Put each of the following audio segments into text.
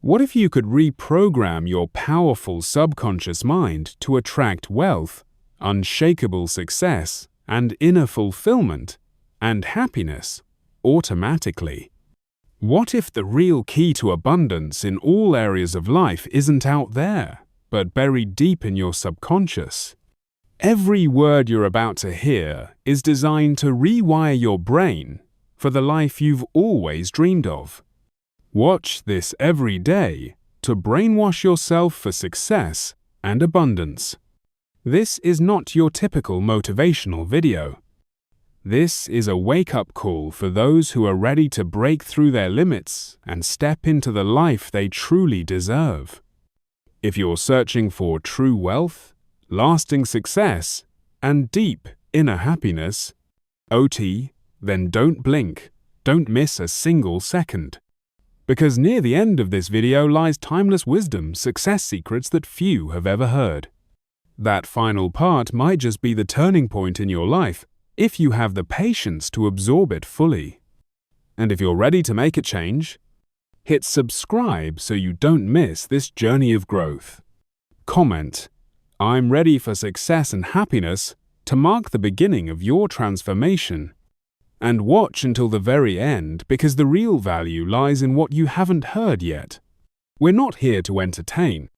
What if you could reprogram your powerful subconscious mind to attract wealth, unshakable success, and inner fulfillment and happiness automatically? What if the real key to abundance in all areas of life isn't out there, but buried deep in your subconscious? Every word you're about to hear is designed to rewire your brain for the life you've always dreamed of. Watch this every day to brainwash yourself for success and abundance. This is not your typical motivational video. This is a wake-up call for those who are ready to break through their limits and step into the life they truly deserve. If you're searching for true wealth, lasting success, and deep inner happiness, then don't blink, don't miss a single second. Because near the end of this video lies timeless wisdom, success secrets that few have ever heard. That final part might just be the turning point in your life if you have the patience to absorb it fully. And if you're ready to make a change, hit subscribe so you don't miss this journey of growth. Comment, "I'm ready for success and happiness," to mark the beginning of your transformation. And watch until the very end, because the real value lies in what you haven't heard yet. We're not here to entertain.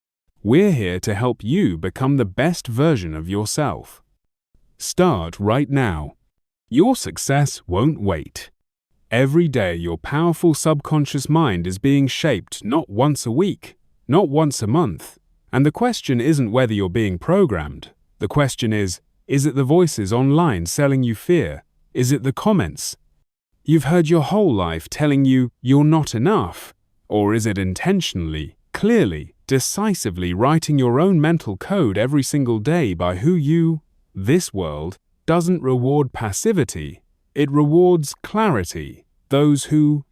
We're here to help you become the best version of yourself. Start right now. Your success won't wait. Every day your powerful subconscious mind is being shaped, not once a week, not once a month. And the question isn't whether you're being programmed. The question is it the voices online selling you fear? Is it the comments you've heard your whole life telling you you're not enough? Or is it intentionally, clearly, decisively writing your own mental code every single day by who you, this world, doesn't reward passivity, it rewards clarity. Those who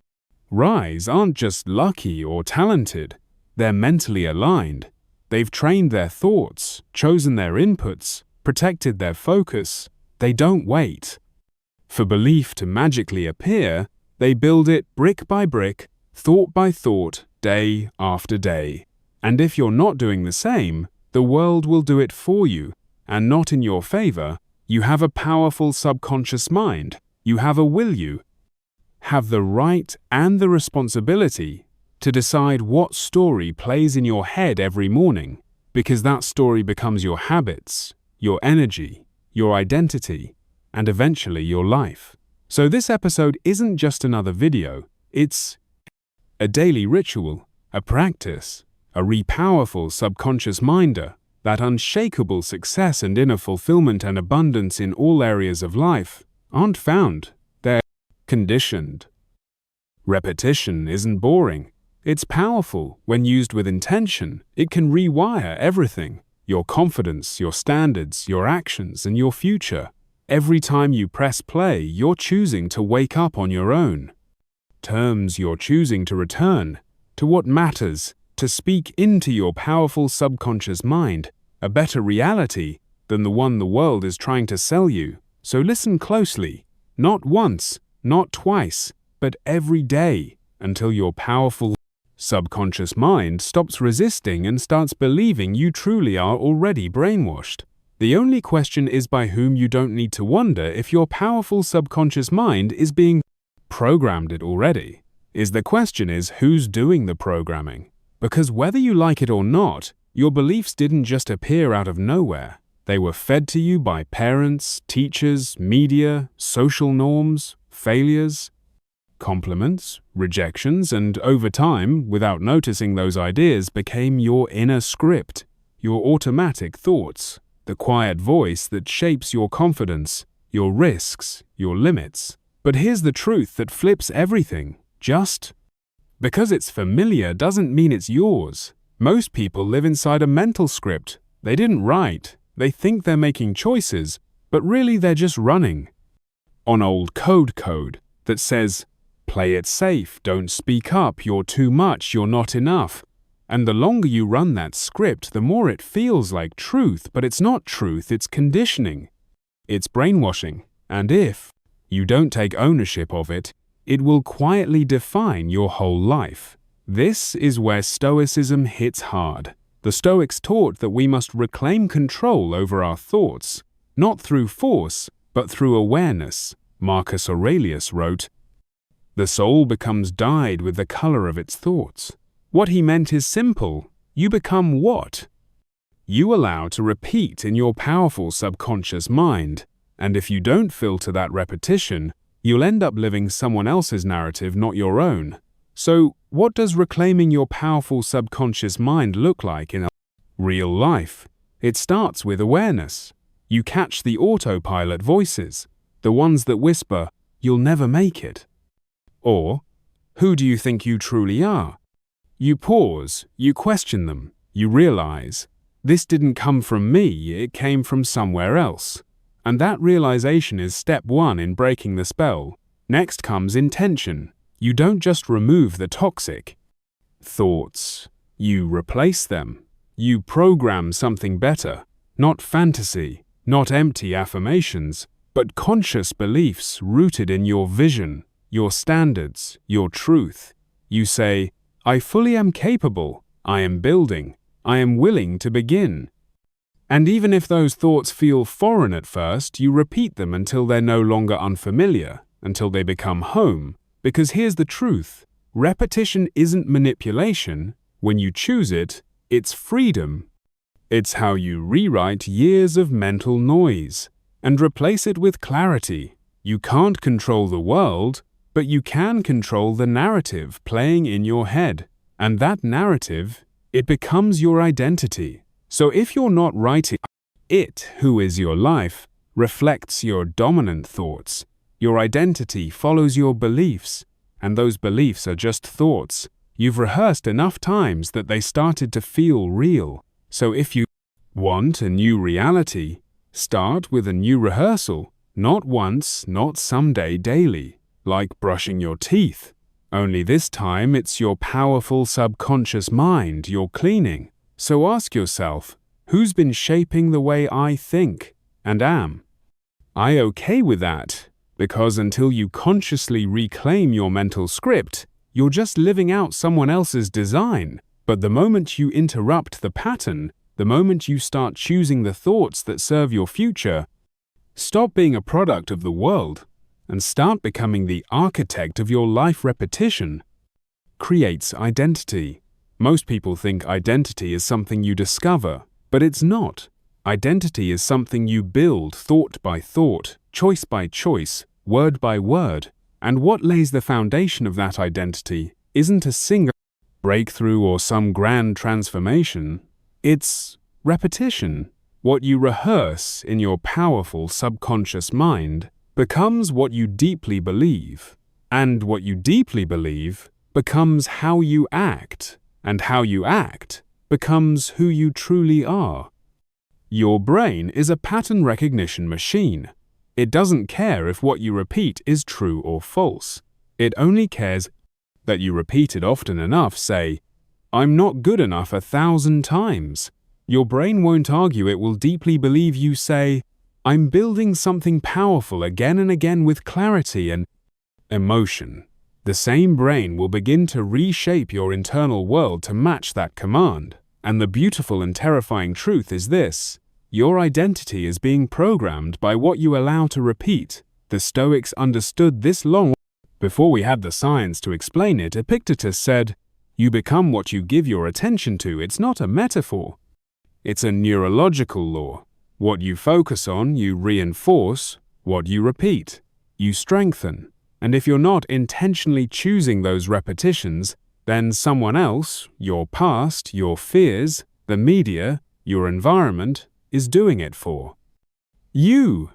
rise aren't just lucky or talented, they're mentally aligned. They've trained their thoughts, chosen their inputs, protected their focus. They don't wait for belief to magically appear. They build it brick by brick, thought by thought, day after day. And if you're not doing the same, the world will do it for you, and not in your favor. You have a powerful subconscious mind. You have a will. You have the right and the responsibility to decide what story plays in your head every morning, because that story becomes your habits, your energy, your identity, and eventually your life. So this episode isn't just another video, it's a daily ritual, a practice, a powerful subconscious minder. That unshakable success and inner fulfillment and abundance in all areas of life aren't found, they're conditioned. Repetition isn't boring. It's powerful. When used with intention, it can rewire everything: your confidence, your standards, your actions, and your future. Every time you press play, you're choosing to wake up on your own terms. You're choosing to return to what matters, to speak into your powerful subconscious mind, a better reality than the one the world is trying to sell you. So listen closely, not once, not twice, but every day, until your powerful subconscious mind stops resisting and starts believing you truly are already brainwashed. The only question is by whom. You don't need to wonder if your powerful subconscious mind is being programmed it already. The question is who's doing the programming. Because whether you like it or not, your beliefs didn't just appear out of nowhere. They were fed to you by parents, teachers, media, social norms, failures, compliments, rejections, and over time, without noticing, those ideas became your inner script, your automatic thoughts, the quiet voice that shapes your confidence, your risks, your limits. But here's the truth that flips everything. Just because it's familiar doesn't mean it's yours. Most people live inside a mental script they didn't write. They think they're making choices, but really they're just running on old code that says, play it safe, don't speak up, you're too much, you're not enough. And the longer you run that script, the more it feels like truth, but it's not truth, it's conditioning. It's brainwashing. And if you don't take ownership of it, it will quietly define your whole life. This is where Stoicism hits hard. The Stoics taught that we must reclaim control over our thoughts, not through force, but through awareness. Marcus Aurelius wrote, "The soul becomes dyed with the color of its thoughts." What he meant is simple. You become what you allow to repeat in your powerful subconscious mind, and if you don't filter that repetition, you'll end up living someone else's narrative, not your own. So, what does reclaiming your powerful subconscious mind look like in real life? It starts with awareness. You catch the autopilot voices, the ones that whisper, "You'll never make it." Or, "Who do you think you truly are?" You pause, you question them, you realize, this didn't come from me, it came from somewhere else. And that realization is step one in breaking the spell. Next comes intention. You don't just remove the toxic thoughts, you replace them. You program something better, not fantasy, not empty affirmations, but conscious beliefs rooted in your vision, your standards, your truth. You say, "I fully am capable, I am building, I am willing to begin." And even if those thoughts feel foreign at first, you repeat them until they're no longer unfamiliar, until they become home. Because here's the truth, repetition isn't manipulation. When you choose it, it's freedom. It's how you rewrite years of mental noise and replace it with clarity. You can't control the world, but you can control the narrative playing in your head. And that narrative, it becomes your identity. So if you're not writing it, who is your life, reflects your dominant thoughts. Your identity follows your beliefs, and those beliefs are just thoughts. You've rehearsed enough times that they started to feel real. So if you want a new reality, start with a new rehearsal, not once, not someday, daily, like brushing your teeth. Only this time it's your powerful subconscious mind you're cleaning. So ask yourself, who's been shaping the way I think and am? I okay with that? Because until you consciously reclaim your mental script, you're just living out someone else's design. But the moment you interrupt the pattern, the moment you start choosing the thoughts that serve your future, stop being a product of the world and start becoming the architect of your life. Repetition creates identity. Most people think identity is something you discover, but it's not. Identity is something you build thought by thought, choice by choice, word by word. And what lays the foundation of that identity isn't a single breakthrough or some grand transformation. It's repetition. What you rehearse in your powerful subconscious mind becomes what you deeply believe. And what you deeply believe becomes how you act. And how you act becomes who you truly are. Your brain is a pattern recognition machine. It doesn't care if what you repeat is true or false. It only cares that you repeat it often enough. Say, "I'm not good enough" 1,000 times. Your brain won't argue. It will deeply believe you say, "I'm building something powerful" again and again with clarity and emotion. The same brain will begin to reshape your internal world to match that command. And the beautiful and terrifying truth is this: your identity is being programmed by what you allow to repeat. The Stoics understood this long before we had the science to explain it. Epictetus said, "You become what you give your attention to." It's not a metaphor. It's a neurological law. What you focus on, you reinforce. What you repeat, you strengthen. And if you're not intentionally choosing those repetitions, then someone else, your past, your fears, the media, your environment, is doing it for you.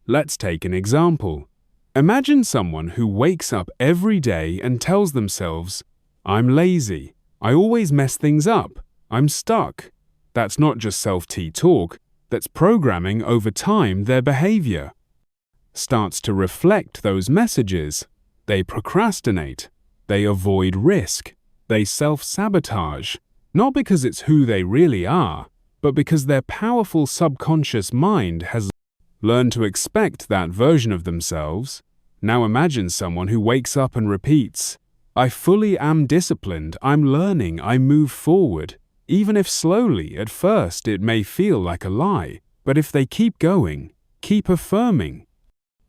Let's take an example. Imagine someone who wakes up every day and tells themselves, "I'm lazy, I always mess things up, I'm stuck." That's not just self-talk, that's programming. Over time. Their behavior starts to reflect those messages. They procrastinate, they avoid risk, they self-sabotage, not because it's who they really are, but because their powerful subconscious mind has learned to expect that version of themselves. Now imagine someone who wakes up and repeats, I fully am disciplined, I'm learning, I move forward. Even if slowly, at first it may feel like a lie, but if they keep going, keep affirming,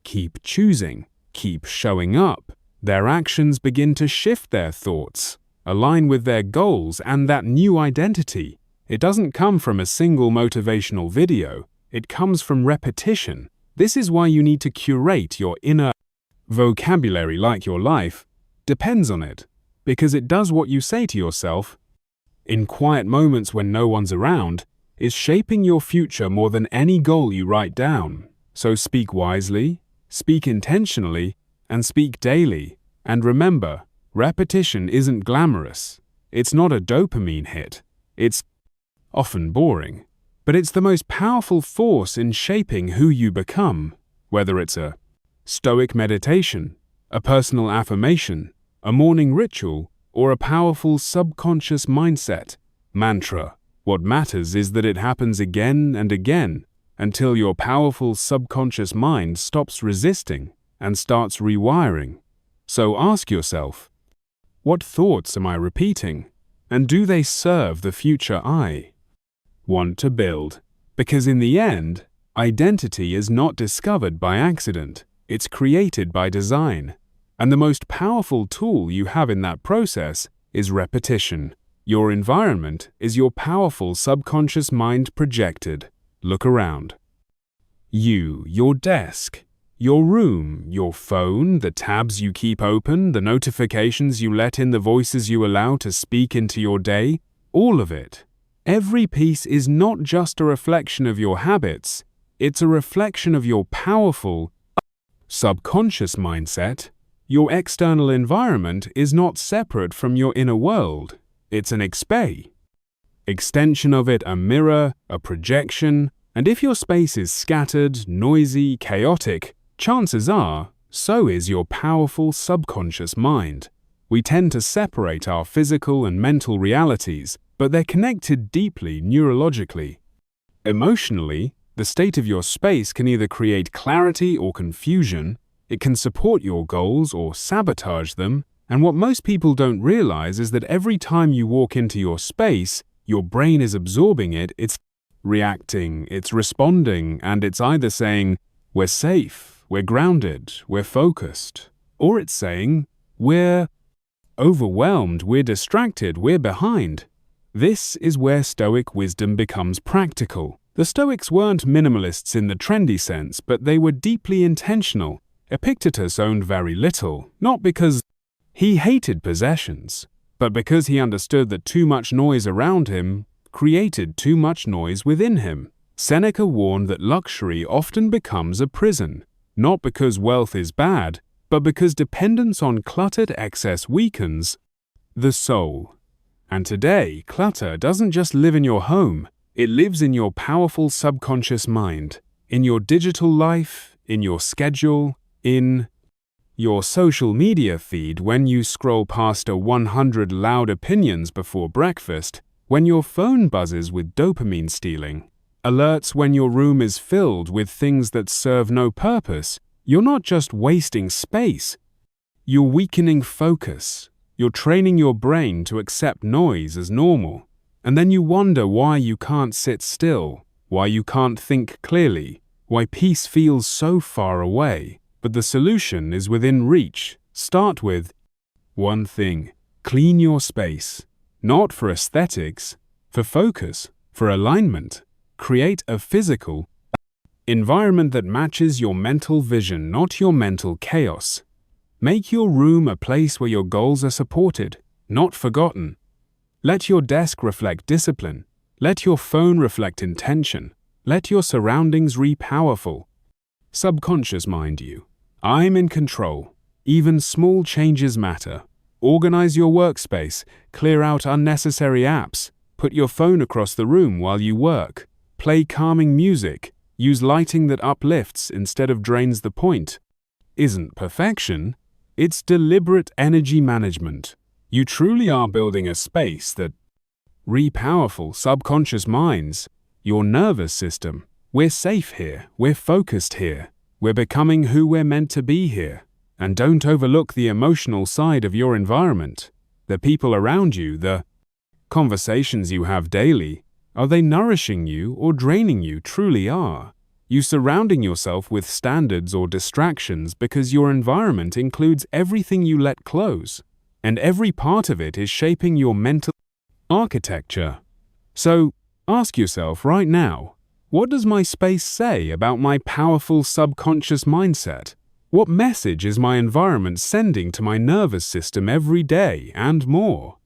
keep choosing, keep showing up, their actions begin to shift their thoughts, align with their goals and that new identity. It doesn't come from a single motivational video, it comes from repetition. This is why you need to curate your inner vocabulary like your life depends on it, because it does what you say to yourself in quiet moments when no one's around, is shaping your future more than any goal you write down. So speak wisely, speak intentionally, and speak daily. And remember, repetition isn't glamorous. It's not a dopamine hit. It's often boring. But it's the most powerful force in shaping who you become, whether it's a Stoic meditation, a personal affirmation, a morning ritual, or a powerful subconscious mindset mantra. What matters is that it happens again and again until your powerful subconscious mind stops resisting and starts rewiring. So ask yourself, what thoughts am I repeating? And do they serve the future I want to build? Because in the end, identity is not discovered by accident, it's created by design. And the most powerful tool you have in that process is repetition. Your environment is your powerful subconscious mind projected. Look around. You, your desk, your room, your phone, the tabs you keep open, the notifications you let in, the voices you allow to speak into your day, all of it. Every piece is not just a reflection of your habits, it's a reflection of your powerful subconscious mindset. Your external environment is not separate from your inner world. It's an extension of it, a mirror, a projection, and if your space is scattered, noisy, chaotic, chances are, so is your powerful subconscious mind. We tend to separate our physical and mental realities, but they're connected deeply neurologically. Emotionally, the state of your space can either create clarity or confusion. It can support your goals or sabotage them, and what most people don't realize is that every time you walk into your space, your brain is absorbing it, it's reacting, it's responding, and it's either saying, we're safe, we're grounded, we're focused, or it's saying, we're overwhelmed, we're distracted, we're behind. This is where Stoic wisdom becomes practical. The Stoics weren't minimalists in the trendy sense, but they were deeply intentional. Epictetus owned very little, not because he hated possessions, but because he understood that too much noise around him created too much noise within him. Seneca warned that luxury often becomes a prison, not because wealth is bad, but because dependence on cluttered excess weakens the soul. And today, clutter doesn't just live in your home, it lives in your powerful subconscious mind, in your digital life, in your schedule, in your social media feed when you scroll past 100 loud opinions before breakfast, when your phone buzzes with dopamine stealing, alerts when your room is filled with things that serve no purpose. You're not just wasting space, you're weakening focus. You're training your brain to accept noise as normal. And then you wonder why you can't sit still, why you can't think clearly, why peace feels so far away. But the solution is within reach. Start with one thing. Clean your space. Not for aesthetics, for focus, for alignment. Create a physical environment that matches your mental vision, not your mental chaos. Make your room a place where your goals are supported, not forgotten. Let your desk reflect discipline. Let your phone reflect intention. Let your surroundings be powerful. Subconscious mind you. I'm in control. Even small changes matter. Organize your workspace. Clear out unnecessary apps. Put your phone across the room while you work. Play calming music. Use lighting that uplifts instead of drains the point. Isn't perfection. It's deliberate energy management. You truly are building a space that powerful subconscious minds, your nervous system. We're safe here. We're focused here. We're becoming who we're meant to be here. And don't overlook the emotional side of your environment. The people around you, the conversations you have daily, are they nourishing you or draining you? Truly are. You surrounding yourself with standards or distractions because your environment includes everything you let close, and every part of it is shaping your mental architecture. So, ask yourself right now, what does my space say about my powerful subconscious mindset? What message is my environment sending to my nervous system every day, and more?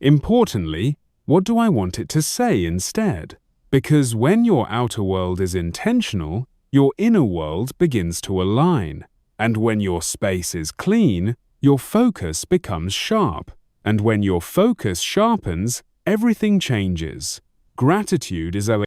Importantly, what do I want it to say instead? Because when your outer world is intentional, your inner world begins to align. And when your space is clean, your focus becomes sharp. And when your focus sharpens, everything changes. Gratitude is a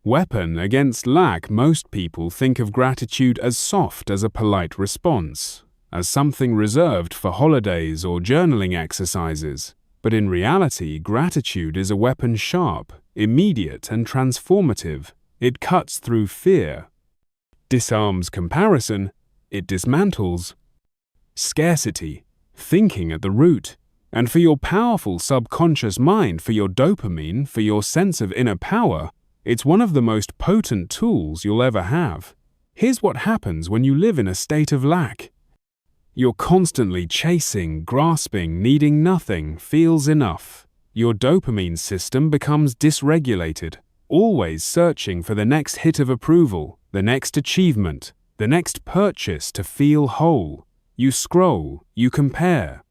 weapon against lack. Most people think of gratitude as soft, as a polite response, as something reserved for holidays or journaling exercises. But in reality, gratitude is a weapon sharp, immediate, and transformative. It cuts through fear, disarms comparison, it dismantles scarcity, thinking at the root. And for your powerful subconscious mind, for your dopamine, for your sense of inner power, it's one of the most potent tools you'll ever have. Here's what happens when you live in a state of lack. You're constantly chasing, grasping, needing nothing feels enough. Your dopamine system becomes dysregulated, always searching for the next hit of approval, the next achievement, the next purchase to feel whole. You scroll, you compare,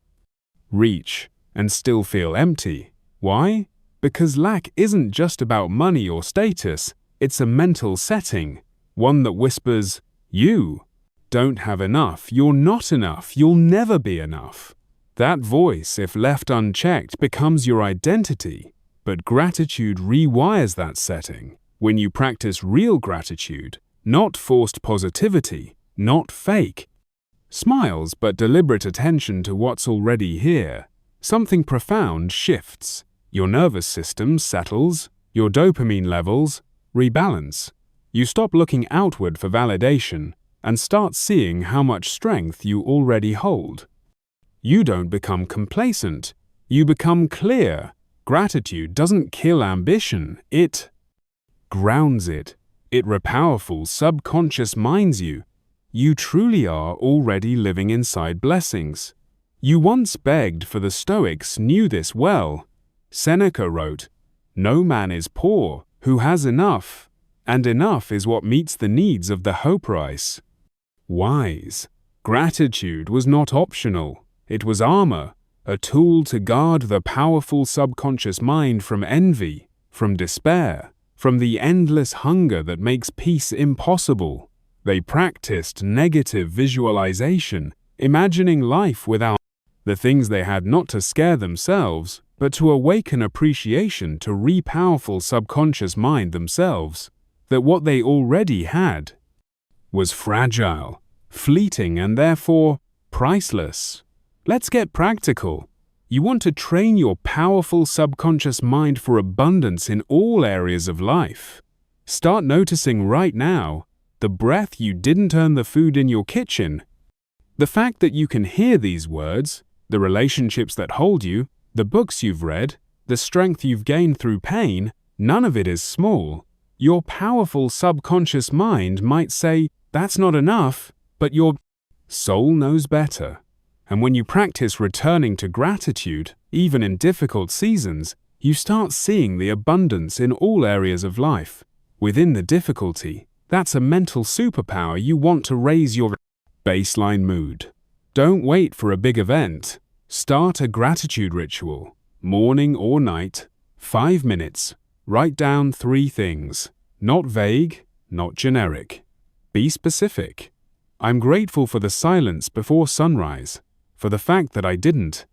reach, and still feel empty. Why? Because lack isn't just about money or status, it's a mental setting, one that whispers, you don't have enough, you're not enough, you'll never be enough. That voice, if left unchecked, becomes your identity. But gratitude rewires that setting. When you practice real gratitude, not forced positivity, not fake smiles, but deliberate attention to what's already here, something profound shifts. Your nervous system settles, your dopamine levels rebalance. You stop looking outward for validation and start seeing how much strength you already hold. You don't become complacent, you become clear. Gratitude doesn't kill ambition, it grounds it. It powerful subconscious minds you. You truly are already living inside blessings. You once begged for. The Stoics knew this well. Seneca wrote, "No man is poor who has enough, and enough is what meets the needs of the hoperice." Wise. Gratitude was not optional. It was armor, a tool to guard the powerful subconscious mind from envy, from despair, from the endless hunger that makes peace impossible. They practiced negative visualization, imagining life without the things they had, not to scare themselves, but to awaken appreciation to powerful subconscious mind themselves, that what they already had was fragile, fleeting, and therefore priceless. Let's get practical. You want to train your powerful subconscious mind for abundance in all areas of life. Start noticing right now the breath you didn't earn, the food in your kitchen, the fact that you can hear these words, the relationships that hold you, the books you've read, the strength you've gained through pain. None of it is small. Your powerful subconscious mind might say, "That's not enough," but your soul knows better. And when you practice returning to gratitude, even in difficult seasons, you start seeing the abundance in all areas of life. Within the difficulty, that's a mental superpower you want to raise your baseline mood. Don't wait for a big event. Start a gratitude ritual, morning or night, 5 minutes. Write down 3 things. Not vague, not generic. Be specific. I'm grateful for the silence before sunrise, for the fact that I didn't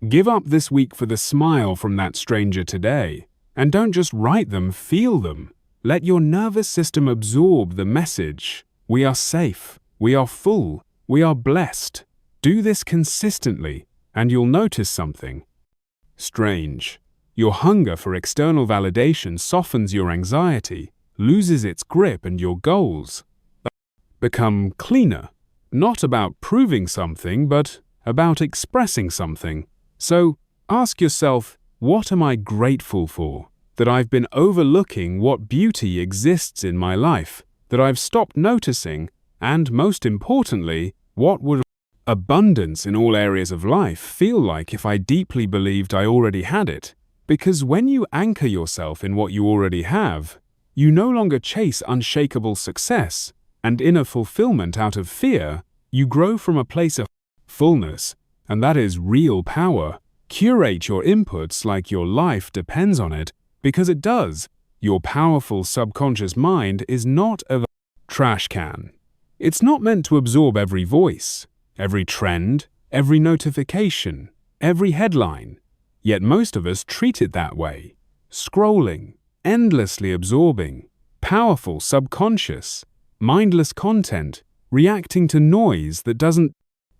give up this week, for the smile from that stranger today. And don't just write them, feel them. Let your nervous system absorb the message. We are safe, we are full, we are blessed. Do this consistently, and you'll notice something strange. Your hunger for external validation softens, your anxiety loses its grip, and your goals become cleaner, not about proving something, but about expressing something. So ask yourself, what am I grateful for? That I've been overlooking what beauty exists in my life, that I've stopped noticing, and most importantly, what would abundance in all areas of life feel like if I deeply believed I already had it? Because when you anchor yourself in what you already have, you no longer chase unshakable success and inner fulfillment out of fear. You grow from a place of fullness, and that is real power. Curate your inputs like your life depends on it, because it does. Your powerful subconscious mind is not a trash can. It's not meant to absorb every voice, every trend, every notification, every headline. Yet most of us treat it that way. Scrolling, endlessly absorbing, powerful subconscious, mindless content, reacting to noise that doesn't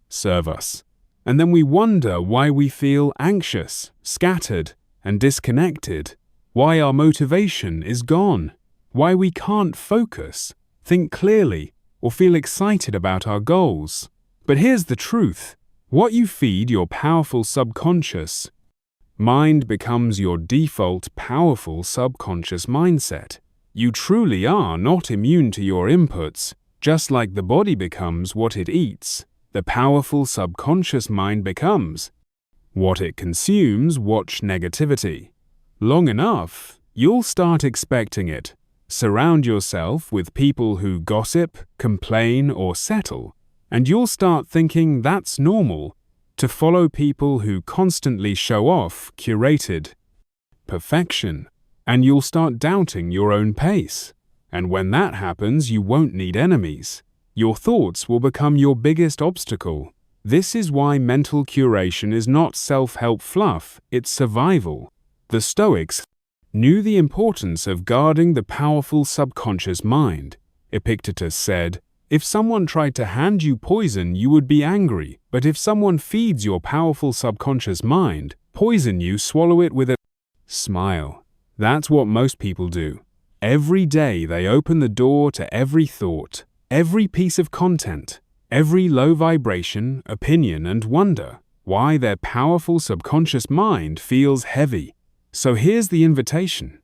serve us. And then we wonder why we feel anxious, scattered, and disconnected, why our motivation is gone, why we can't focus, think clearly, or feel excited about our goals. But here's the truth. What you feed your powerful subconscious mind becomes your default powerful subconscious mindset. You truly are not immune to your inputs, just like the body becomes what it eats. The powerful subconscious mind becomes what it consumes. Watch negativity. Long enough, you'll start expecting it. Surround yourself with people who gossip, complain, or settle, and you'll start thinking that's normal. To follow people who constantly show off curated perfection, and you'll start doubting your own pace. And when that happens, you won't need enemies. Your thoughts will become your biggest obstacle. This is why mental curation is not self-help fluff, it's survival. The Stoics knew the importance of guarding the powerful subconscious mind. Epictetus said, "If someone tried to hand you poison, you would be angry, but if someone feeds your powerful subconscious mind, poison you, swallow it with a smile." That's what most people do. Every day they open the door to every thought, every piece of content, every low vibration, opinion, and wonder why their powerful subconscious mind feels heavy. So here's the invitation.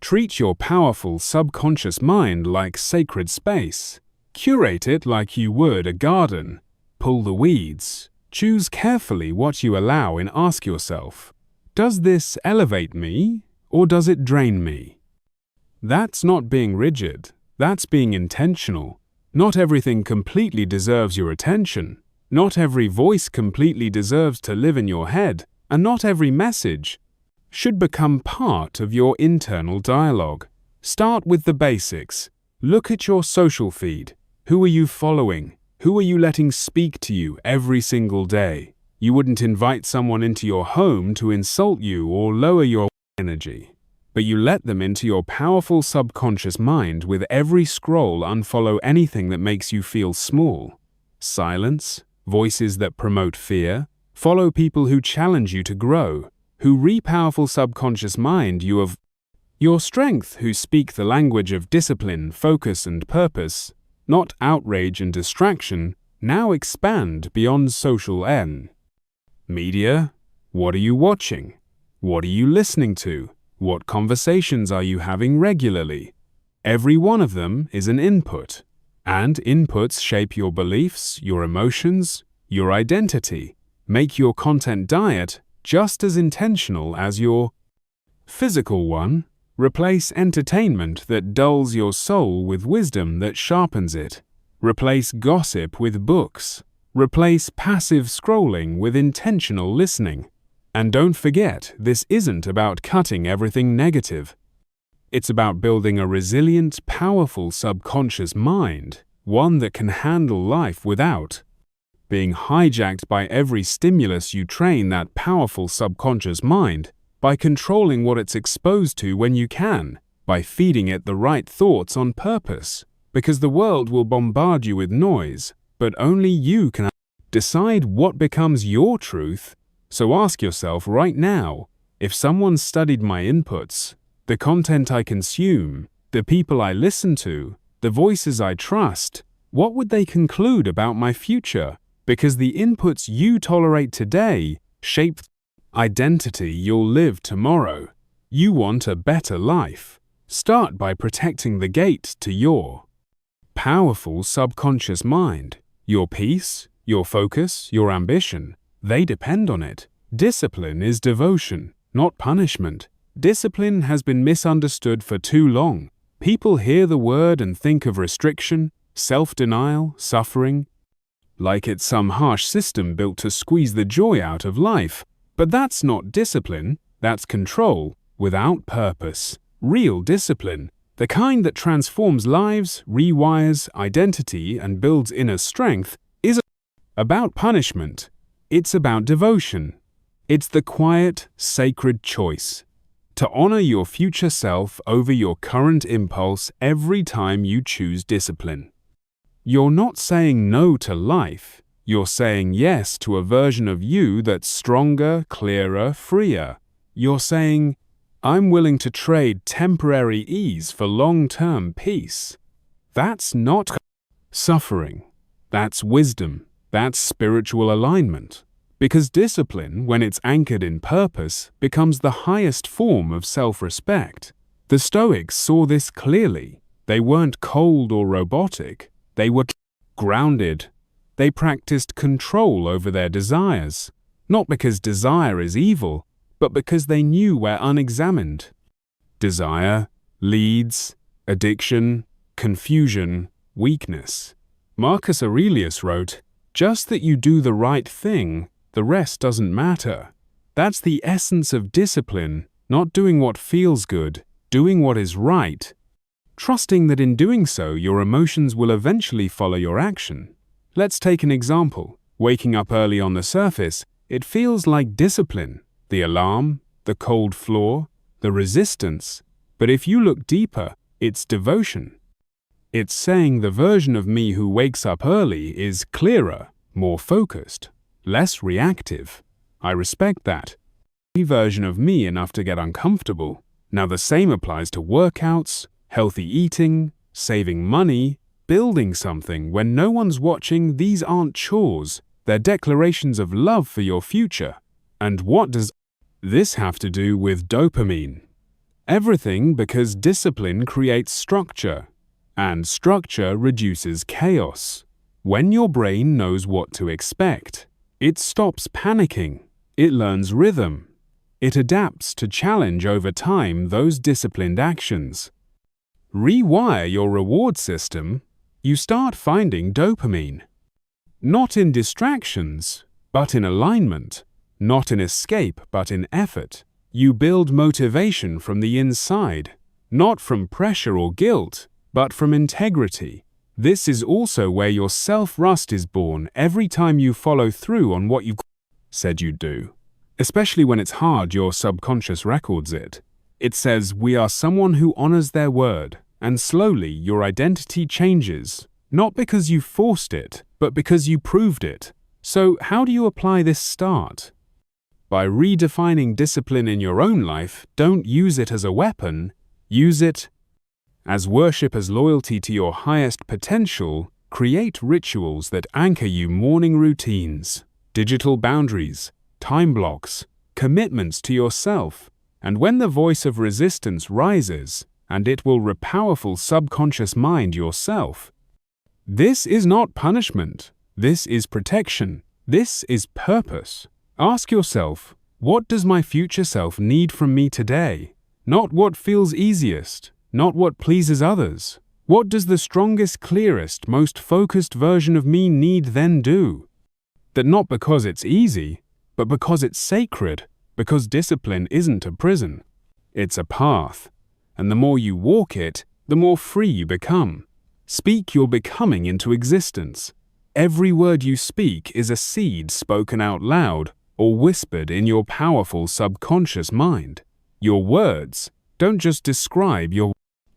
Treat your powerful subconscious mind like sacred space. Curate it like you would a garden. Pull the weeds. Choose carefully what you allow and ask yourself, does this elevate me or does it drain me? That's not being rigid. That's being intentional. Not everything completely deserves your attention. Not every voice completely deserves to live in your head. And not every message should become part of your internal dialogue. Start with the basics. Look at your social feed. Who are you following? Who are you letting speak to you every single day? You wouldn't invite someone into your home to insult you or lower your energy, but you let them into your powerful subconscious mind. With every scroll, unfollow anything that makes you feel small. Silence, voices that promote fear. Follow people who challenge you to grow, who re-powerful subconscious mind you of your strength, who speak the language of discipline, focus, and purpose, not outrage and distraction. Now expand beyond social media. What are you watching? What are you listening to? What conversations are you having regularly? Every one of them is an input, and inputs shape your beliefs, your emotions, your identity. Make your content diet just as intentional as your physical one. Replace entertainment that dulls your soul with wisdom that sharpens it. Replace gossip with books. Replace passive scrolling with intentional listening. And don't forget, this isn't about cutting everything negative. It's about building a resilient, powerful subconscious mind, one that can handle life without being hijacked by every stimulus. You train that powerful subconscious mind by controlling what it's exposed to when you can, by feeding it the right thoughts on purpose, because the world will bombard you with noise, but only you can decide what becomes your truth. So ask yourself right now, if someone studied my inputs, the content I consume, the people I listen to, the voices I trust, What would they conclude about my future? Because the inputs you tolerate today shape the identity you'll live tomorrow. You want a better life. Start by protecting the gate to your powerful subconscious mind. Your peace, your focus, your ambition, they depend on it. Discipline is devotion, not punishment. Discipline has been misunderstood for too long. People hear the word and think of restriction, self-denial, suffering, like it's some harsh system built to squeeze the joy out of life. But that's not discipline, that's control, without purpose. Real discipline, the kind that transforms lives, rewires identity, and builds inner strength, isn't about punishment. It's about devotion. It's the quiet, sacred choice to honor your future self over your current impulse every time you choose discipline. You're not saying no to life. You're saying yes to a version of you that's stronger, clearer, freer. You're saying, I'm willing to trade temporary ease for long-term peace. That's not suffering. That's wisdom. That's spiritual alignment. Because discipline, when it's anchored in purpose, becomes the highest form of self-respect. The Stoics saw this clearly. They weren't cold or robotic. They were grounded. They practiced control over their desires, not because desire is evil, but because they knew where unexamined desire leads, addiction, confusion, weakness. Marcus Aurelius wrote, "Just that you do the right thing, the rest doesn't matter." That's the essence of discipline, not doing what feels good, doing what is right, trusting that in doing so your emotions will eventually follow your action. Let's take an example. Waking up early on the surface, it feels like discipline, the alarm, the cold floor, the resistance. But if you look deeper, it's devotion. It's saying the version of me who wakes up early is clearer, more focused, less reactive. I respect that. The version of me enough to get uncomfortable. Now the same applies to workouts, healthy eating, saving money, building something when no one's watching. These aren't chores, they're declarations of love for your future. And what does this have to do with dopamine? Everything, because discipline creates structure, and structure reduces chaos. When your brain knows what to expect, it stops panicking, it learns rhythm, it adapts to challenge over time those disciplined actions. Rewire your reward system, you start finding dopamine. Not in distractions, but in alignment. Not in escape, but in effort. You build motivation from the inside, not from pressure or guilt, but from integrity. This is also where your self-trust is born every time you follow through on what you said you'd do. Especially when it's hard, your subconscious records it. It says, we are someone who honors their word. And slowly, your identity changes, not because you forced it, but because you proved it. So how do you apply this start? By redefining discipline in your own life. Don't use it as a weapon, use it as worship, as loyalty to your highest potential. Create rituals that anchor you, morning routines, digital boundaries, time blocks, commitments to yourself. And when the voice of resistance rises, and it will powerful subconscious mind yourself. This is not punishment. This is protection. This is purpose. Ask yourself, what does my future self need from me today? Not what feels easiest, not what pleases others. What does the strongest, clearest, most focused version of me need then do? That not because it's easy, but because it's sacred, because discipline isn't a prison. It's a path. And the more you walk it, the more free you become. Speak your becoming into existence. Every word you speak is a seed spoken out loud or whispered in your powerful subconscious mind. Your words don't just describe your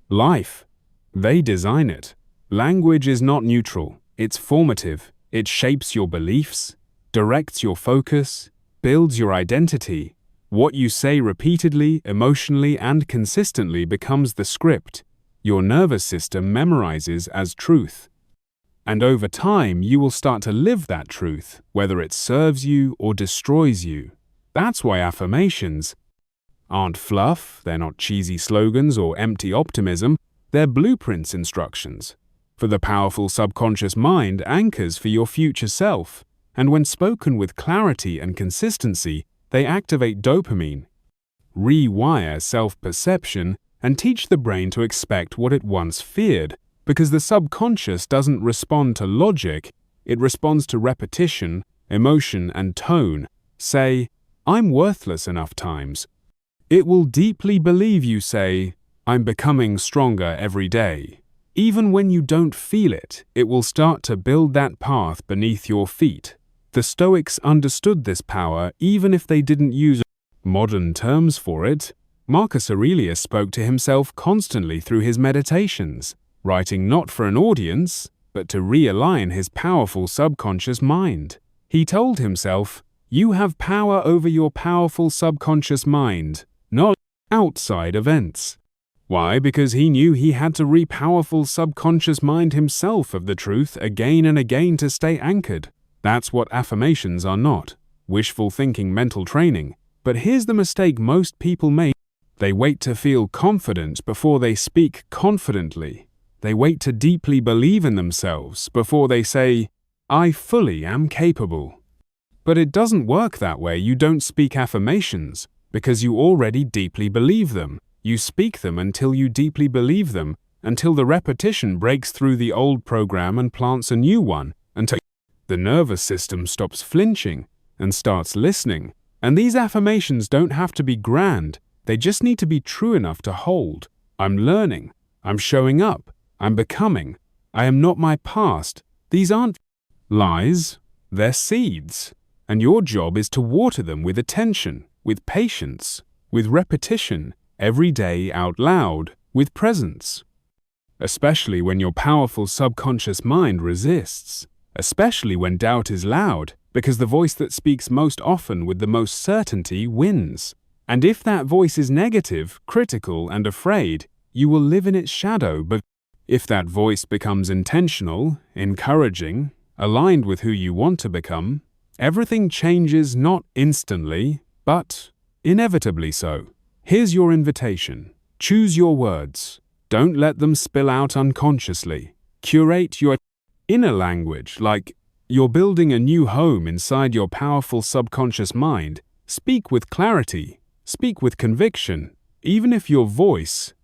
life, they design it. Language is not neutral, it's formative. It shapes your beliefs, directs your focus, builds your identity. What you say repeatedly, emotionally, and consistently becomes the script your nervous system memorizes as truth. And over time, you will start to live that truth, whether it serves you or destroys you. That's why affirmations aren't fluff, they're not cheesy slogans or empty optimism, they're blueprints instructions. For the powerful subconscious mind anchors for your future self, and when spoken with clarity and consistency, they activate dopamine, rewire self-perception, and teach the brain to expect what it once feared, because the subconscious doesn't respond to logic, it responds to repetition, emotion, and tone. Say, "I'm worthless enough times." It will deeply believe you say, "I'm becoming stronger every day." Even when you don't feel it, it will start to build that path beneath your feet. The Stoics understood this power even if they didn't use modern terms for it. Marcus Aurelius spoke to himself constantly through his meditations, writing not for an audience, but to realign his powerful subconscious mind. He told himself, "You have power over your powerful subconscious mind, not outside events." Why? Because he knew he had to re-powerful subconscious mind himself of the truth again and again to stay anchored. That's what affirmations are not. Wishful thinking mental training. But here's the mistake most people make. They wait to feel confident before they speak confidently. They wait to deeply believe in themselves before they say, "I fully am capable." But it doesn't work that way. You don't speak affirmations because you already deeply believe them. You speak them until you deeply believe them, until the repetition breaks through the old program and plants a new one, until the nervous system stops flinching and starts listening. And these affirmations don't have to be grand. They just need to be true enough to hold. I'm learning. I'm showing up. I'm becoming. I am not my past. These aren't lies. They're seeds. And your job is to water them with attention, with patience, with repetition, every day out loud, with presence. Especially when your powerful subconscious mind resists. Especially when doubt is loud, because the voice that speaks most often with the most certainty wins. And if that voice is negative, critical, and afraid, you will live in its shadow. But if that voice becomes intentional, encouraging, aligned with who you want to become, everything changes not instantly, but inevitably so. Here's your invitation. Choose your words. Don't let them spill out unconsciously. Curate your inner language like you're building a new home inside your powerful subconscious mind. Speak with clarity. Speak with conviction, even if your voice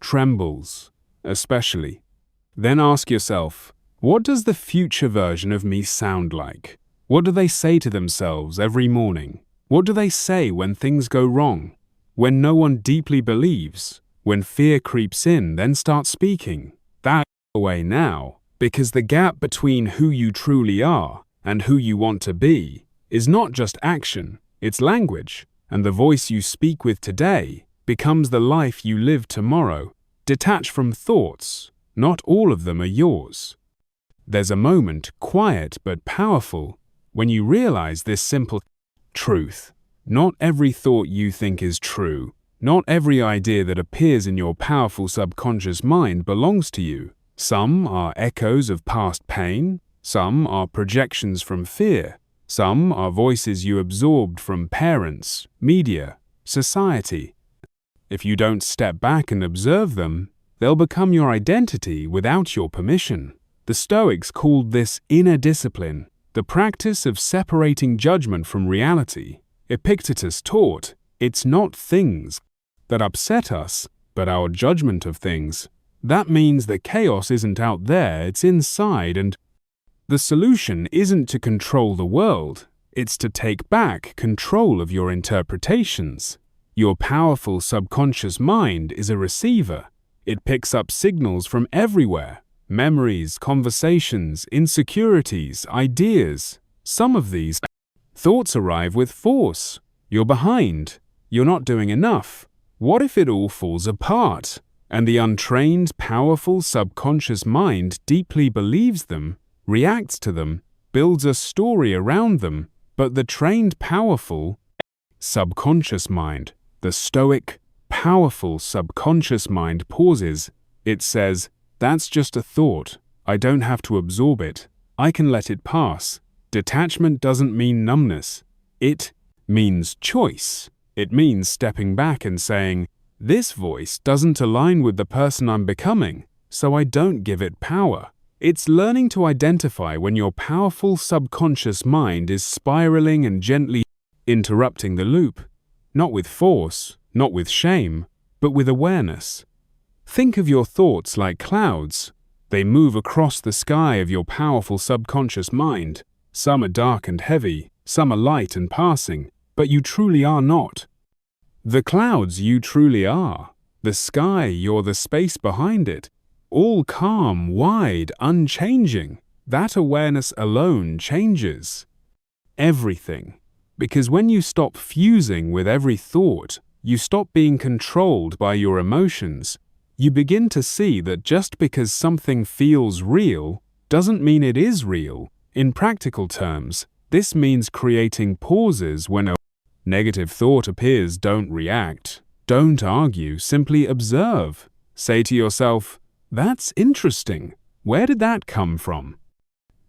trembles, especially. Then ask yourself, what does the future version of me sound like? What do they say to themselves every morning? What do they say when things go wrong? When no one deeply believes? When fear creeps in, then start speaking. That's the way now, because the gap between who you truly are and who you want to be is not just action, it's language. And the voice you speak with today becomes the life you live tomorrow. Detach from thoughts. Not all of them are yours. There's a moment, quiet but powerful, when you realize this simple truth. Not every thought you think is true. Not every idea that appears in your powerful subconscious mind belongs to you. Some are echoes of past pain. Some are projections from fear. Some are voices you absorbed from parents, media, society. If you don't step back and observe them, they'll become your identity without your permission. The Stoics called this inner discipline, the practice of separating judgment from reality. Epictetus taught, it's not things that upset us, but our judgment of things. That means that chaos isn't out there, it's inside, and the solution isn't to control the world, it's to take back control of your interpretations. Your powerful subconscious mind is a receiver. It picks up signals from everywhere. Memories, conversations, insecurities, ideas. Some of these thoughts arrive with force. You're behind. You're not doing enough. What if it all falls apart? And the untrained, powerful subconscious mind deeply believes them, reacts to them, builds a story around them, but the trained, powerful subconscious mind, the Stoic, powerful subconscious mind pauses. It says, that's just a thought. I don't have to absorb it. I can let it pass. Detachment doesn't mean numbness. It means choice. It means stepping back and saying, this voice doesn't align with the person I'm becoming, so I don't give it power. It's learning to identify when your powerful subconscious mind is spiraling and gently interrupting the loop, not with force, not with shame, but with awareness. Think of your thoughts like clouds. They move across the sky of your powerful subconscious mind. Some are dark and heavy, some are light and passing, but you truly are not. The clouds you truly are. The sky, you're the space behind it. All calm, wide, unchanging. That awareness alone changes everything. Because when you stop fusing with every thought, you stop being controlled by your emotions. You begin to see that just because something feels real doesn't mean it is real. In practical terms, this means creating pauses when a negative thought appears. Don't react. Don't argue. Simply observe. Say to yourself, that's interesting. Where did that come from?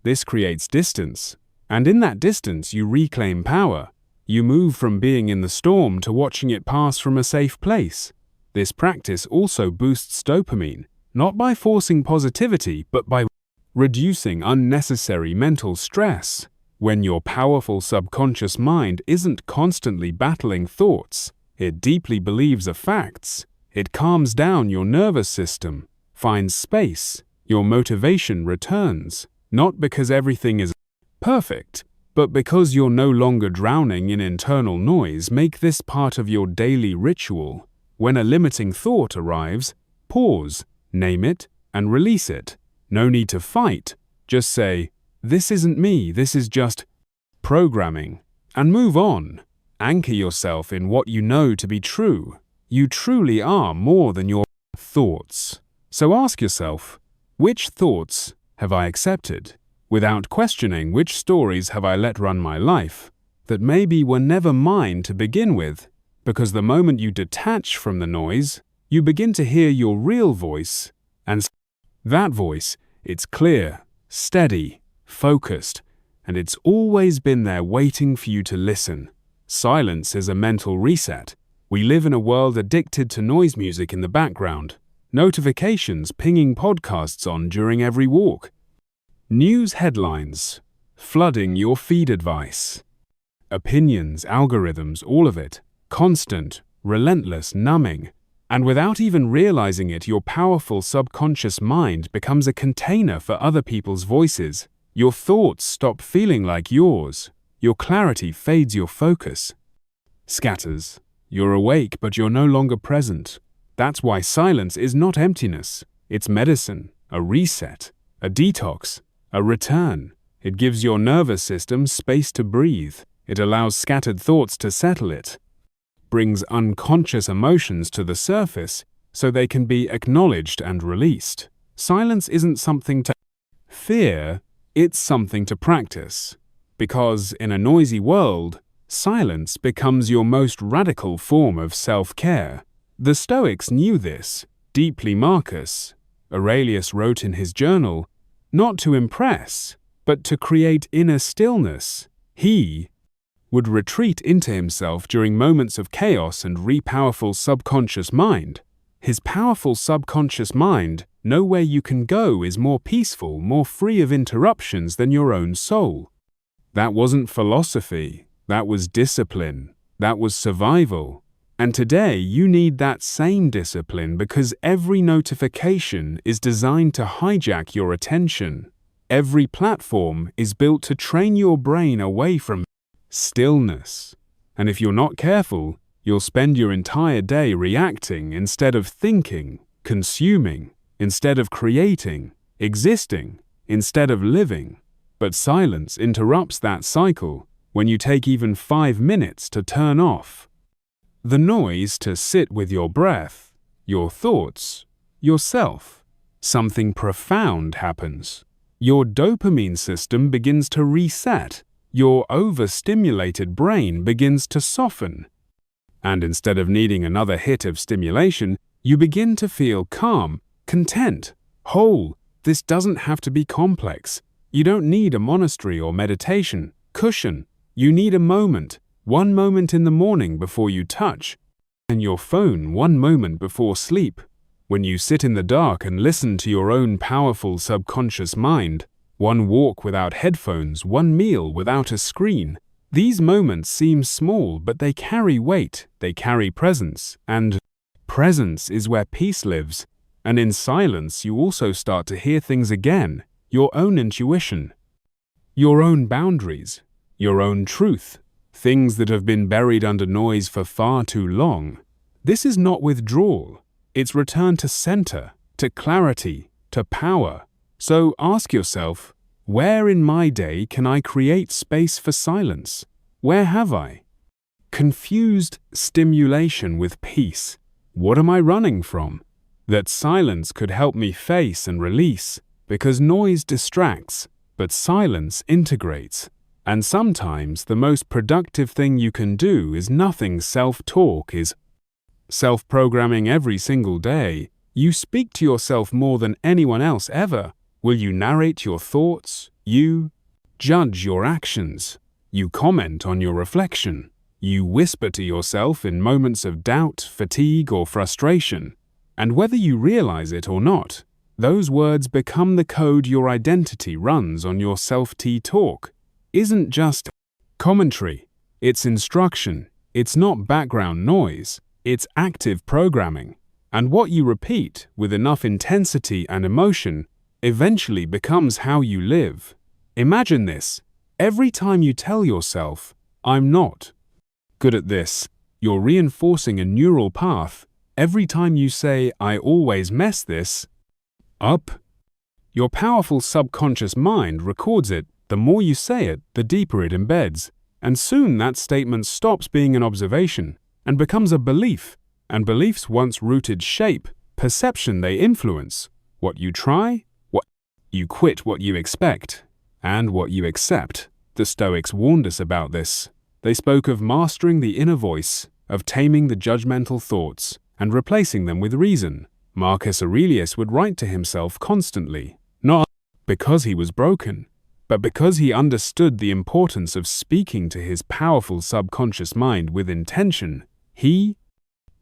This creates distance, and in that distance you reclaim power. You move from being in the storm to watching it pass from a safe place. This practice also boosts dopamine, not by forcing positivity, but by reducing unnecessary mental stress. When your powerful subconscious mind isn't constantly battling thoughts, it deeply believes the facts. It calms down your nervous system, finds space, your motivation returns, not because everything is perfect, but because you're no longer drowning in internal noise. Make this part of your daily ritual. When a limiting thought arrives, pause, name it, and release it. No need to fight. Just say, this isn't me, this is just programming, and move on. Anchor yourself in what you know to be true. You truly are more than your thoughts. So ask yourself, which thoughts have I accepted? Without questioning, which stories have I let run my life that maybe were never mine to begin with? Because the moment you detach from the noise, you begin to hear your real voice, and that voice, it's clear, steady, focused, and it's always been there waiting for you to listen. Silence is a mental reset. We live in a world addicted to noise music in the background, notifications pinging podcasts on during every walk, news headlines flooding your feed, advice, opinions, algorithms, all of it, constant, relentless, numbing. And without even realizing it, your powerful subconscious mind becomes a container for other people's voices. Your thoughts stop feeling like yours. Your clarity fades, your focus scatters. You're awake, but you're no longer present. That's why silence is not emptiness. It's medicine, a reset, a detox, a return. It gives your nervous system space to breathe. It allows scattered thoughts to settle. It brings unconscious emotions to the surface so they can be acknowledged and released. Silence isn't something to fear, it's something to practice. Because in a noisy world, silence becomes your most radical form of self-care. The Stoics knew this deeply. Marcus Aurelius wrote in his journal, not to impress, but to create inner stillness. He would retreat into himself during moments of chaos and powerful subconscious mind. His powerful subconscious mind, nowhere you can go, is more peaceful, more free of interruptions than your own soul. That wasn't philosophy, that was discipline, that was survival. And today you need that same discipline because every notification is designed to hijack your attention. Every platform is built to train your brain away from stillness. And if you're not careful, you'll spend your entire day reacting instead of thinking, consuming instead of creating, existing instead of living. But silence interrupts that cycle when you take even 5 minutes to turn off the noise, to sit with your breath, your thoughts, yourself. Something profound happens. Your dopamine system begins to reset. Your overstimulated brain begins to soften. And instead of needing another hit of stimulation, you begin to feel calm, content, whole, This doesn't have to be complex. You don't need a monastery or meditation cushion. You need a moment, one moment in the morning before you touch, and your phone 1 moment before sleep. When you sit in the dark and listen to your own powerful subconscious mind, one walk without headphones, one meal without a screen, these moments seem small, but they carry weight, they carry presence, and presence is where peace lives. And in silence, you also start to hear things again, your own intuition, your own boundaries, your own truth, things that have been buried under noise for far too long. This is not withdrawal, it's return to center, to clarity, to power. So ask yourself, where in my day can I create space for silence? Where have I confused stimulation with peace? What am I running from? That silence could help me face and release, because noise distracts, but silence integrates. And sometimes the most productive thing you can do is nothing. Self-talk is self-programming every single day. You speak to yourself more than anyone else ever. Will you narrate your thoughts? You judge your actions. You comment on your reflection. You whisper to yourself in moments of doubt, fatigue, or frustration. And whether you realize it or not, those words become the code your identity runs on. Your self-talk isn't just commentary, it's instruction. It's not background noise, it's active programming. And what you repeat with enough intensity and emotion eventually becomes how you live. Imagine this. Every time you tell yourself, "I'm not good at this," you're reinforcing a neural path. Every time you say, "I always mess this up," your powerful subconscious mind records it. The more you say it, the deeper it embeds. And soon that statement stops being an observation and becomes a belief. And beliefs once rooted shape perception. They influence what you try, what you quit, what you expect, and what you accept. The Stoics warned us about this. They spoke of mastering the inner voice, of taming the judgmental thoughts, and replacing them with reason. Marcus Aurelius would write to himself constantly, not because he was broken, but because he understood the importance of speaking to his powerful subconscious mind with intention. He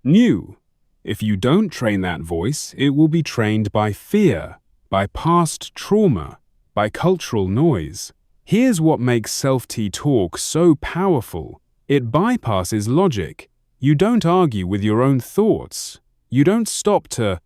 knew if you don't train that voice, it will be trained by fear, by past trauma, by cultural noise. Here's what makes self-talk so powerful. It bypasses logic. You don't argue with your own thoughts. You don't stop to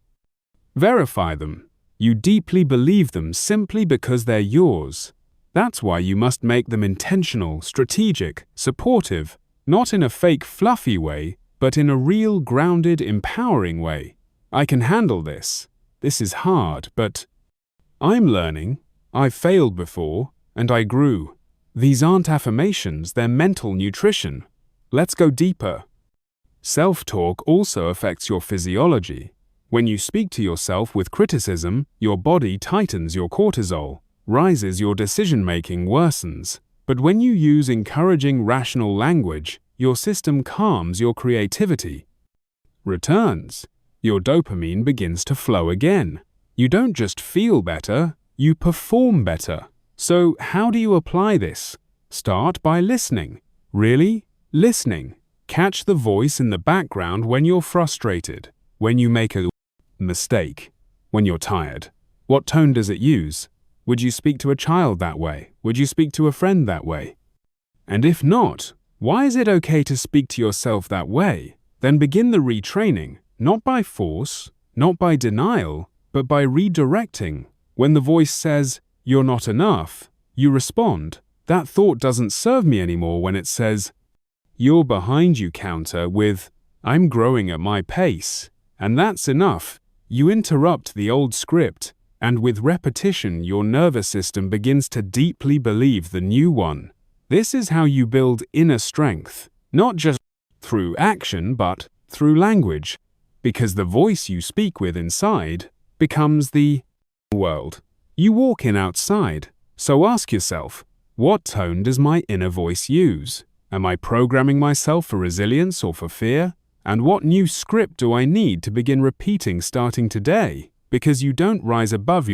verify them. You deeply believe them simply because they're yours. That's why you must make them intentional, strategic, supportive, not in a fake, fluffy way, but in a real, grounded, empowering way. I can handle this. This is hard, but I'm learning. I've failed before, and I grew. These aren't affirmations, they're mental nutrition. Let's go deeper. Self-talk also affects your physiology. When you speak to yourself with criticism, your body tightens, your cortisol rises, your decision-making worsens. But when you use encouraging, rational language, your system calms, your creativity returns. Your dopamine begins to flow again. You don't just feel better, you perform better. So how do you apply this? Start by listening. Really? Listening. Catch the voice in the background when you're frustrated, when you make a mistake, when you're tired. What tone does it use? Would you speak to a child that way? Would you speak to a friend that way? And if not, why is it okay to speak to yourself that way? Then begin the retraining, not by force, not by denial, but by redirecting. When the voice says, "You're not enough," you respond, "That thought doesn't serve me anymore." When it says, "You're behind," you counter with, "I'm growing at my pace." And that's enough. You interrupt the old script, and with repetition, your nervous system begins to deeply believe the new one. This is how you build inner strength, not just through action, but through language, because the voice you speak with inside becomes the world you walk in outside. So ask yourself, what tone does my inner voice use? Am I programming myself for resilience or for fear? And what new script do I need to begin repeating starting today? Because you don't rise above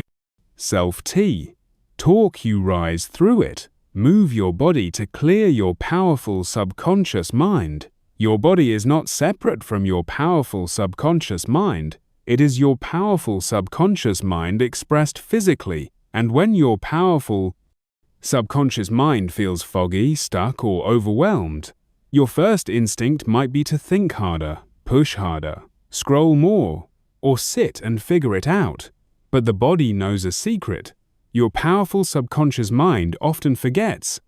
Self-T. Talk, you rise through it. Move your body to clear your powerful subconscious mind. Your body is not separate from your powerful subconscious mind. It is your powerful subconscious mind expressed physically, and when your powerful subconscious mind feels foggy, stuck, or overwhelmed, your first instinct might be to think harder, push harder, scroll more, or sit and figure it out. But the body knows a secret. Your powerful subconscious mind often forgets.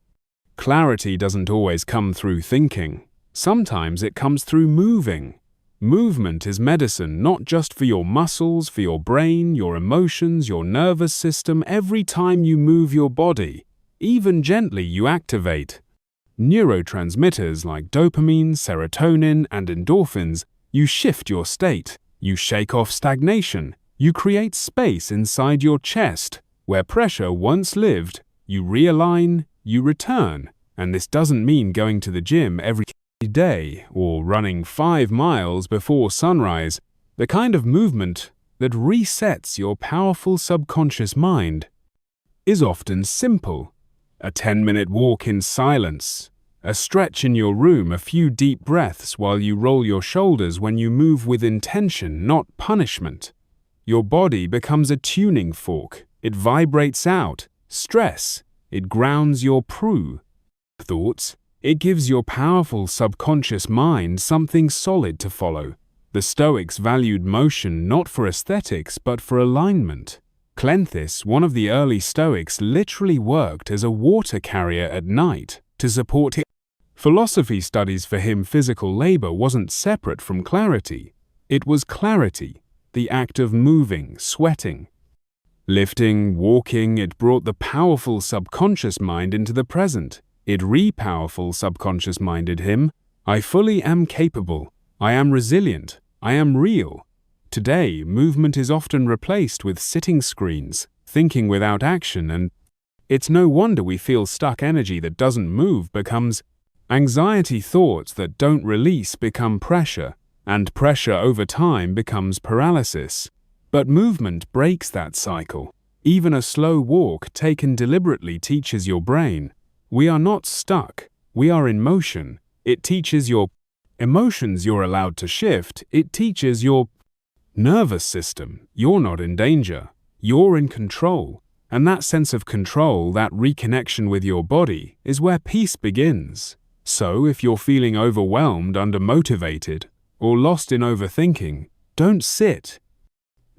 Clarity doesn't always come through thinking. Sometimes it comes through moving. Movement is medicine, not just for your muscles, for your brain, your emotions, your nervous system. Every time you move your body, even gently, you activate neurotransmitters like dopamine, serotonin, and endorphins. You shift your state. You shake off stagnation. You create space inside your chest. Where pressure once lived, you realign, you return. And this doesn't mean going to the gym every day or running 5 miles before sunrise. The kind of movement that resets your powerful subconscious mind is often simple. A 10-minute walk in silence, a stretch in your room, a few deep breaths while you roll your shoulders. When you move with intention, not punishment, your body becomes a tuning fork. It vibrates out stress. It grounds your thoughts. It gives your powerful subconscious mind something solid to follow. The Stoics valued motion not for aesthetics but for alignment. Cleanthes, one of the early Stoics, literally worked as a water carrier at night to support his philosophy studies. For him, physical labor wasn't separate from clarity. It was clarity, the act of moving, sweating, lifting, walking. It brought the powerful subconscious mind into the present. It re-powerful subconscious minded him. I fully am capable. I am resilient. I am real. Today, movement is often replaced with sitting screens, thinking without action, and it's no wonder we feel stuck. Energy that doesn't move becomes anxiety. Thoughts that don't release become pressure, and pressure over time becomes paralysis. But movement breaks that cycle. Even a slow walk taken deliberately teaches your brain, we are not stuck, we are in motion. It teaches your emotions you're allowed to shift. It teaches your nervous system you're not in danger, you're in control. And that sense of control, that reconnection with your body, is where peace begins. So if you're feeling overwhelmed, undermotivated, or lost in overthinking, don't sit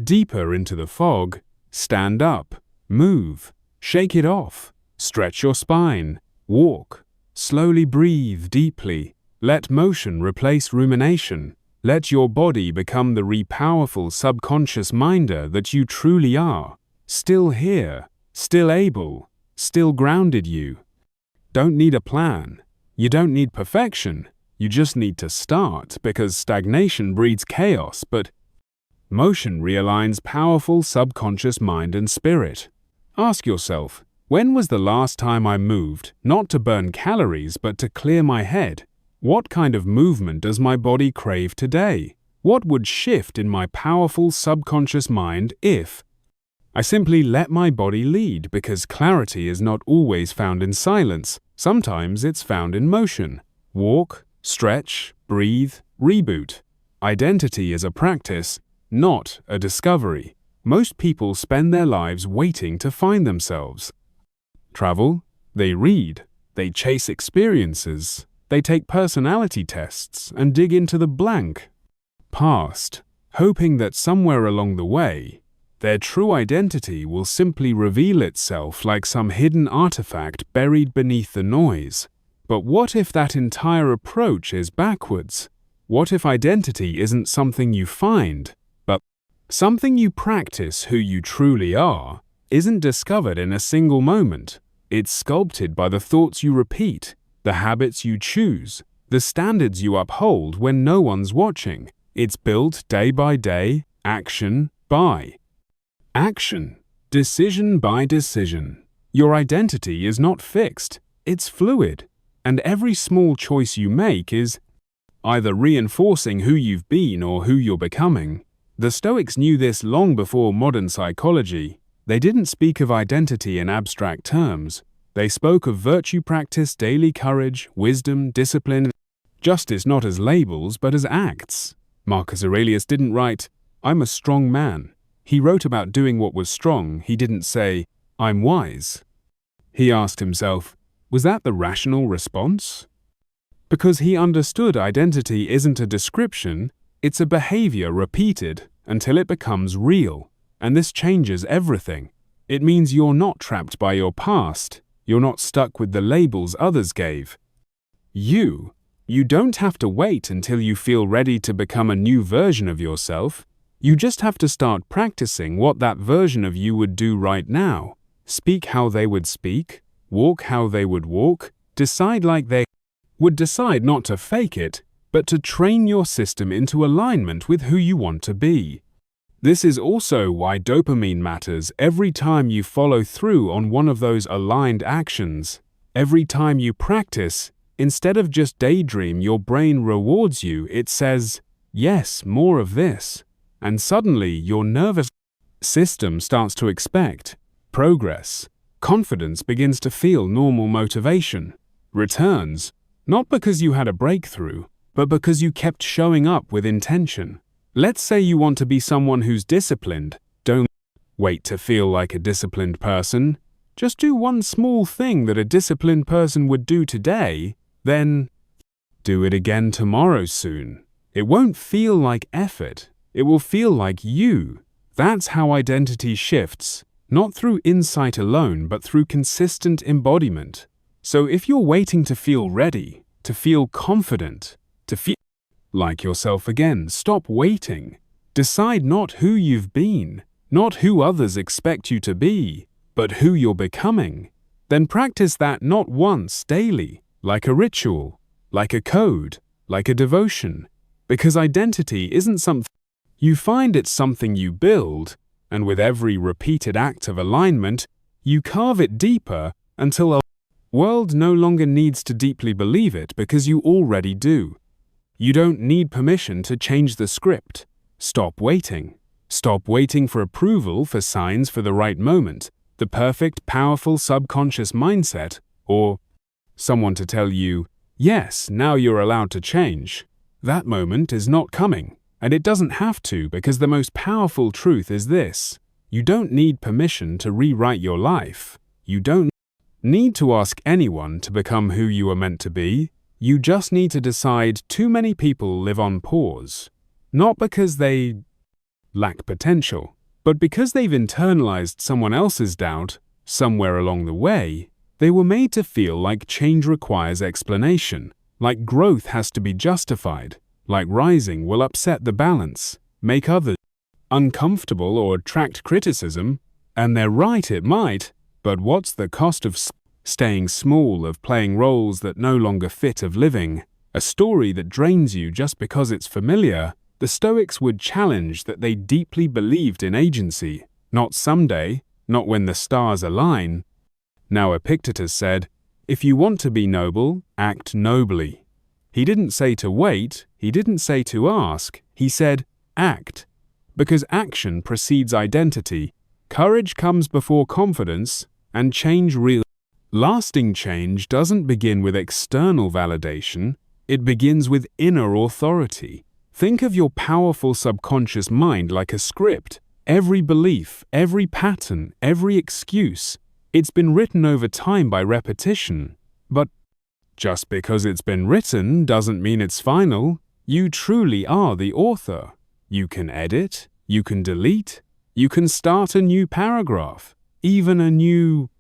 deeper into the fog. Stand up, move, shake it off, stretch your spine, walk, slowly breathe deeply. Let motion replace rumination. Let your body become the powerful subconscious minder that you truly are. Still here, still able, still grounded. You don't need a plan. You don't need perfection. You just need to start, because stagnation breeds chaos, but motion realigns powerful subconscious mind and spirit. Ask yourself, when was the last time I moved, not to burn calories but to clear my head? What kind of movement does my body crave today? What would shift in my powerful subconscious mind if I simply let my body lead? Because clarity is not always found in silence. Sometimes it's found in motion. Walk, stretch, breathe, reboot. Identity is a practice, not a discovery. Most people spend their lives waiting to find themselves. Travel, they read, they chase experiences, they take personality tests and dig into the blank past, hoping that somewhere along the way, their true identity will simply reveal itself like some hidden artifact buried beneath the noise. But what if that entire approach is backwards? What if identity isn't something you find, but something you practice? Who you truly are isn't discovered in a single moment. It's sculpted by the thoughts you repeat, the habits you choose, the standards you uphold when no one's watching. It's built day by day, action by action, decision by decision. Your identity is not fixed, it's fluid, and every small choice you make is either reinforcing who you've been or who you're becoming. The Stoics knew this long before modern psychology. They didn't speak of identity in abstract terms. They spoke of virtue practice, daily courage, wisdom, discipline, justice not as labels but as acts. Marcus Aurelius didn't write, "I'm a strong man." He wrote about doing what was strong. He didn't say, "I'm wise." He asked himself, was that the rational response? Because he understood identity isn't a description, it's a behavior repeated until it becomes real. And this changes everything. It means you're not trapped by your past. You're not stuck with the labels others gave. You don't have to wait until you feel ready to become a new version of yourself. You just have to start practicing what that version of you would do right now. Speak how they would speak, walk how they would walk, decide like they would decide, not to fake it, but to train your system into alignment with who you want to be. This is also why dopamine matters. Every time you follow through on one of those aligned actions, every time you practice, instead of just daydream, your brain rewards you. It says, yes, more of this. And suddenly your nervous system starts to expect progress. Confidence begins to feel normal. Motivation returns, not because you had a breakthrough, but because you kept showing up with intention. Let's say you want to be someone who's disciplined. Don't wait to feel like a disciplined person. Just do one small thing that a disciplined person would do today, then do it again tomorrow soon. It won't feel like effort. It will feel like you. That's how identity shifts, not through insight alone, but through consistent embodiment. So if you're waiting to feel ready, to feel confident, to feel like yourself again, stop waiting. Decide not who you've been, not who others expect you to be, but who you're becoming. Then practice that not once, daily, like a ritual, like a code, like a devotion. Because identity isn't something you find, it's something you build, and with every repeated act of alignment, you carve it deeper until a world no longer needs to deeply believe it because you already do. You don't need permission to change the script. Stop waiting. Stop waiting for approval, for signs, for the right moment, the perfect, powerful subconscious mindset, or someone to tell you, yes, now you're allowed to change. That moment is not coming, and it doesn't have to, because the most powerful truth is this: you don't need permission to rewrite your life. You don't need to ask anyone to become who you are meant to be. You just need to decide. Too many people live on pause, not because they lack potential, but because they've internalized someone else's doubt. Somewhere along the way, they were made to feel like change requires explanation, like growth has to be justified, like rising will upset the balance, make others uncomfortable, or attract criticism. And they're right, it might, but what's the cost of staying small, of playing roles that no longer fit, of living a story that drains you just because it's familiar? The Stoics would challenge that. They deeply believed in agency, not someday, not when the stars align. Now Epictetus said, if you want to be noble, act nobly. He didn't say to wait, he didn't say to ask, he said act. Because action precedes identity, courage comes before confidence, and change, real lasting change, doesn't begin with external validation, it begins with inner authority. Think of your powerful subconscious mind like a script. Every belief, every pattern, every excuse, it's been written over time by repetition. But just because it's been written doesn't mean it's final. You truly are the author. You can edit, you can delete, you can start a new paragraph, even a new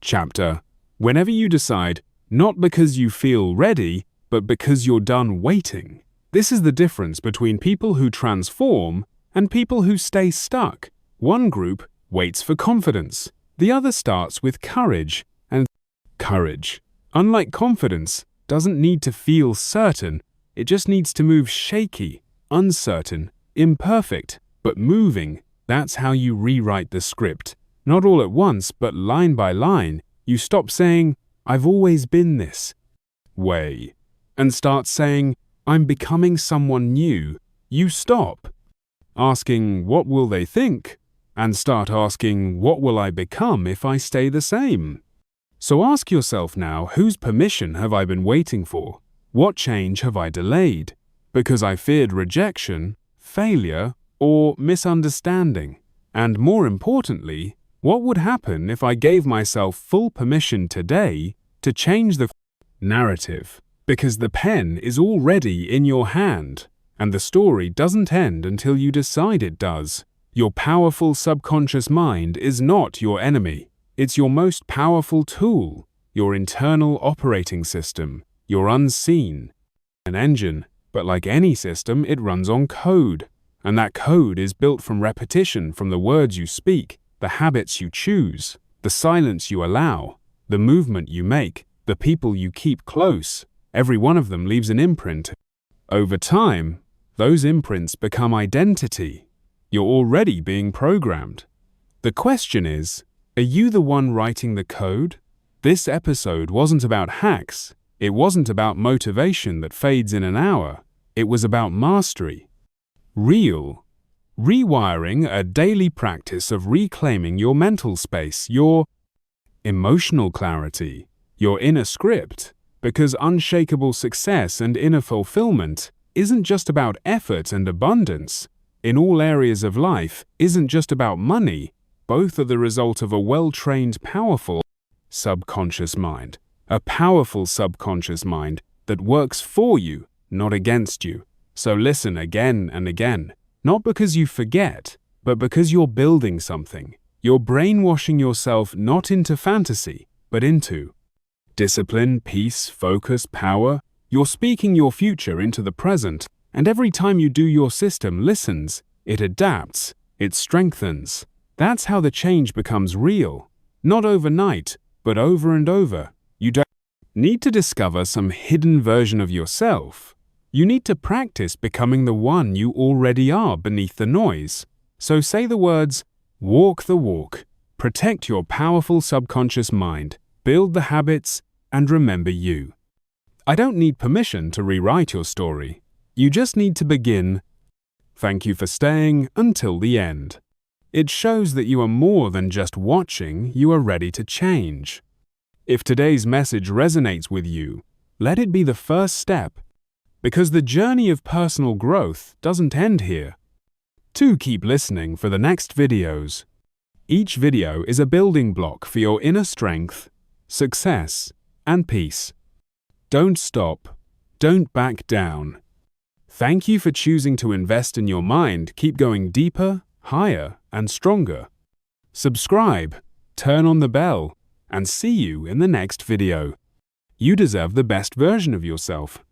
chapter, whenever you decide, not because you feel ready, but because you're done waiting. This is the difference between people who transform and people who stay stuck. One group waits for confidence. The other starts with courage. And courage, unlike confidence, doesn't need to feel certain. It just needs to move shaky, uncertain, imperfect, but moving. That's how you rewrite the script. Not all at once, but line by line. You stop saying, I've always been this way, and start saying, I'm becoming someone new. You stop asking, what will they think? and start asking, what will I become if I stay the same? So ask yourself now, whose permission have I been waiting for? What change have I delayed? Because I feared rejection, failure, or misunderstanding? And more importantly, what would happen if I gave myself full permission today to change the narrative? Because the pen is already in your hand, and the story doesn't end until you decide it does. Your powerful subconscious mind is not your enemy. It's your most powerful tool, your internal operating system, your unseen an engine, but like any system, it runs on code. And that code is built from repetition, from the words you speak, the habits you choose, the silence you allow, the movement you make, the people you keep close. Every one of them leaves an imprint. Over time, those imprints become identity. You're already being programmed. The question is, are you the one writing the code? This episode wasn't about hacks. It wasn't about motivation that fades in an hour. It was about mastery. Real. Rewiring, a daily practice of reclaiming your mental space, your emotional clarity, your inner script, because unshakable success and inner fulfillment isn't just about effort and abundance. In all areas of life, isn't just about money. Both are the result of a well-trained, powerful subconscious mind. A powerful subconscious mind that works for you, not against you. So listen again and again, not because you forget, but because you're building something. You're brainwashing yourself not into fantasy, but into discipline, peace, focus, power. You're speaking your future into the present, and every time you do, your system listens, it adapts, it strengthens. That's how the change becomes real. Not overnight, but over and over. You don't need to discover some hidden version of yourself. You need to practice becoming the one you already are beneath the noise. So say the words, walk the walk, protect your powerful subconscious mind, build the habits, and remember you. I don't need permission to rewrite your story. You just need to begin. Thank you for staying until the end. It shows that you are more than just watching, you are ready to change. If today's message resonates with you, let it be the first step, because the journey of personal growth doesn't end here. Do keep listening for the next videos. Each video is a building block for your inner strength, success, and peace. Don't stop. Don't back down. Thank you for choosing to invest in your mind. Keep going deeper, higher, and stronger. Subscribe, turn on the bell, and see you in the next video. You deserve the best version of yourself.